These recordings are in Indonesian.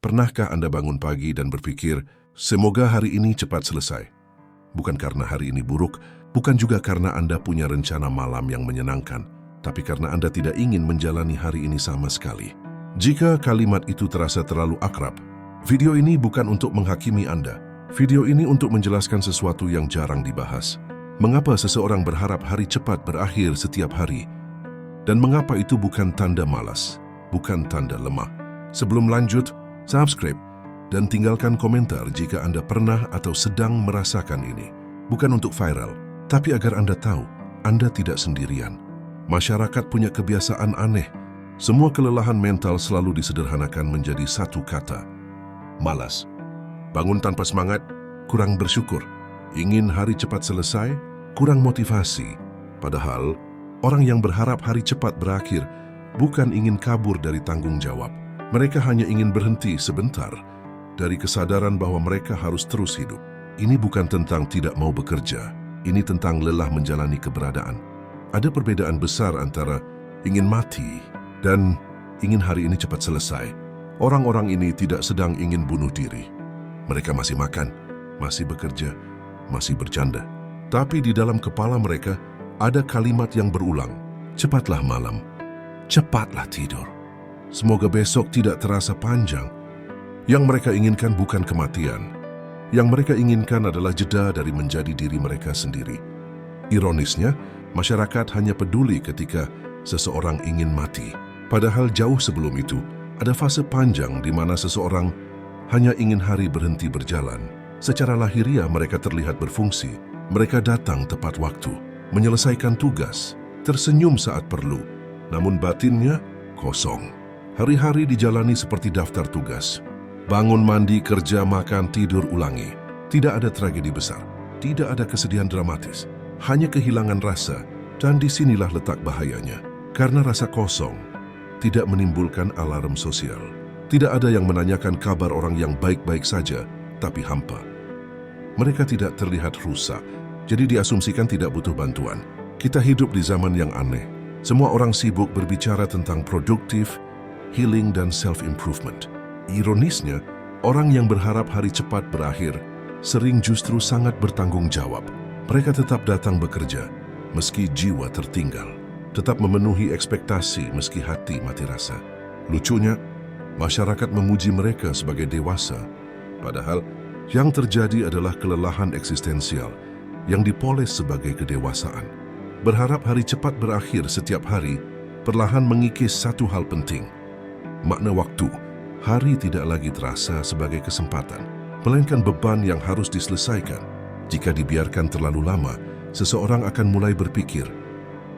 Pernahkah Anda bangun pagi dan berpikir, semoga hari ini cepat selesai? Bukan karena hari ini buruk, bukan juga karena Anda punya rencana malam yang menyenangkan, tapi karena Anda tidak ingin menjalani hari ini sama sekali. Jika kalimat itu terasa terlalu akrab, video ini bukan untuk menghakimi Anda. Video ini untuk menjelaskan sesuatu yang jarang dibahas. Mengapa seseorang berharap hari cepat berakhir setiap hari? Dan mengapa itu bukan tanda malas, bukan tanda lemah? Sebelum lanjut, subscribe dan tinggalkan komentar jika Anda pernah atau sedang merasakan ini. Bukan untuk viral, tapi agar Anda tahu, Anda tidak sendirian. Masyarakat punya kebiasaan aneh. Semua kelelahan mental selalu disederhanakan menjadi satu kata: malas. Bangun tanpa semangat, kurang bersyukur. Ingin hari cepat selesai, kurang motivasi. Padahal, orang yang berharap hari cepat berakhir bukan ingin kabur dari tanggung jawab. Mereka hanya ingin berhenti sebentar dari kesadaran bahwa mereka harus terus hidup. Ini bukan tentang tidak mau bekerja, ini tentang lelah menjalani keberadaan. Ada perbedaan besar antara ingin mati dan ingin hari ini cepat selesai. Orang-orang ini tidak sedang ingin bunuh diri. Mereka masih makan, masih bekerja, masih bercanda. Tapi di dalam kepala mereka ada kalimat yang berulang, cepatlah malam, cepatlah tidur. Semoga besok tidak terasa panjang. Yang mereka inginkan bukan kematian. Yang mereka inginkan adalah jeda dari menjadi diri mereka sendiri. Ironisnya, masyarakat hanya peduli ketika seseorang ingin mati. Padahal jauh sebelum itu, ada fase panjang di mana seseorang hanya ingin hari berhenti berjalan. Secara lahiriah mereka terlihat berfungsi. Mereka datang tepat waktu, menyelesaikan tugas, tersenyum saat perlu. Namun batinnya kosong. Hari-hari dijalani seperti daftar tugas. Bangun, mandi, kerja, makan, tidur, ulangi. Tidak ada tragedi besar. Tidak ada kesedihan dramatis. Hanya kehilangan rasa. Dan disinilah letak bahayanya. Karena rasa kosong tidak menimbulkan alarm sosial. Tidak ada yang menanyakan kabar orang yang baik-baik saja, tapi hampa. Mereka tidak terlihat rusak, jadi diasumsikan tidak butuh bantuan. Kita hidup di zaman yang aneh. Semua orang sibuk berbicara tentang produktif, healing, dan self-improvement. Ironisnya, orang yang berharap hari cepat berakhir sering justru sangat bertanggung jawab. Mereka tetap datang bekerja, meski jiwa tertinggal. Tetap memenuhi ekspektasi, meski hati mati rasa. Lucunya, masyarakat memuji mereka sebagai dewasa. Padahal, yang terjadi adalah kelelahan eksistensial yang dipoles sebagai kedewasaan. Berharap hari cepat berakhir setiap hari perlahan mengikis satu hal penting. Makna waktu. Hari tidak lagi terasa sebagai kesempatan, melainkan beban yang harus diselesaikan. Jika dibiarkan terlalu lama, seseorang akan mulai berpikir,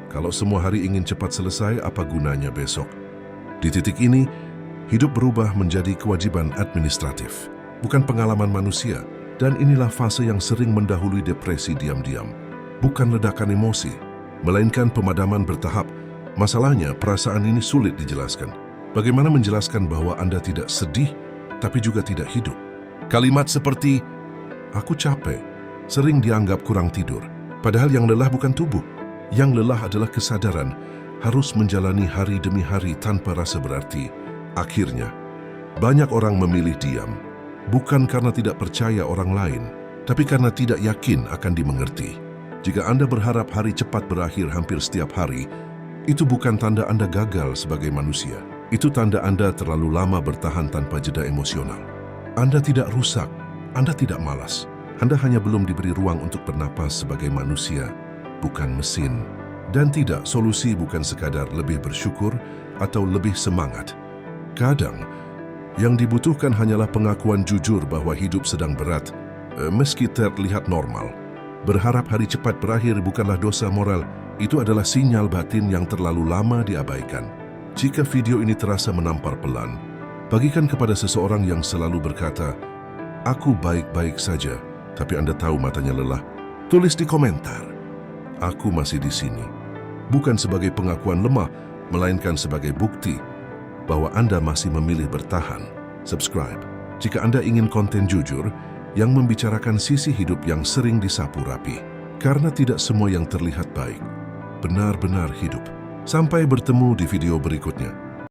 kalau semua hari ingin cepat selesai, apa gunanya besok? Di titik ini, hidup berubah menjadi kewajiban administratif, bukan pengalaman manusia. Dan inilah fase yang sering mendahului depresi diam-diam. Bukan ledakan emosi, melainkan pemadaman bertahap. Masalahnya, perasaan ini sulit dijelaskan. Bagaimana menjelaskan bahwa Anda tidak sedih, tapi juga tidak hidup? Kalimat seperti, aku capek, sering dianggap kurang tidur. Padahal yang lelah bukan tubuh. Yang lelah adalah kesadaran harus menjalani hari demi hari tanpa rasa berarti. Akhirnya, banyak orang memilih diam, bukan karena tidak percaya orang lain, tapi karena tidak yakin akan dimengerti. Jika Anda berharap hari cepat berakhir hampir setiap hari, itu bukan tanda Anda gagal sebagai manusia. Itu tanda Anda terlalu lama bertahan tanpa jeda emosional. Anda tidak rusak, Anda tidak malas. Anda hanya belum diberi ruang untuk bernapas sebagai manusia, bukan mesin. Dan tidak, solusi bukan sekadar lebih bersyukur atau lebih semangat. Kadang, yang dibutuhkan hanyalah pengakuan jujur bahwa hidup sedang berat, meski terlihat normal. Berharap hari cepat berakhir bukanlah dosa moral, itu adalah sinyal batin yang terlalu lama diabaikan. Jika video ini terasa menampar pelan, bagikan kepada seseorang yang selalu berkata, aku baik-baik saja, tapi Anda tahu matanya lelah. Tulis di komentar, aku masih di sini. Bukan sebagai pengakuan lemah, melainkan sebagai bukti bahwa Anda masih memilih bertahan. Subscribe jika Anda ingin konten jujur yang membicarakan sisi hidup yang sering disapu rapi. Karena tidak semua yang terlihat baik benar-benar hidup. Sampai bertemu di video berikutnya.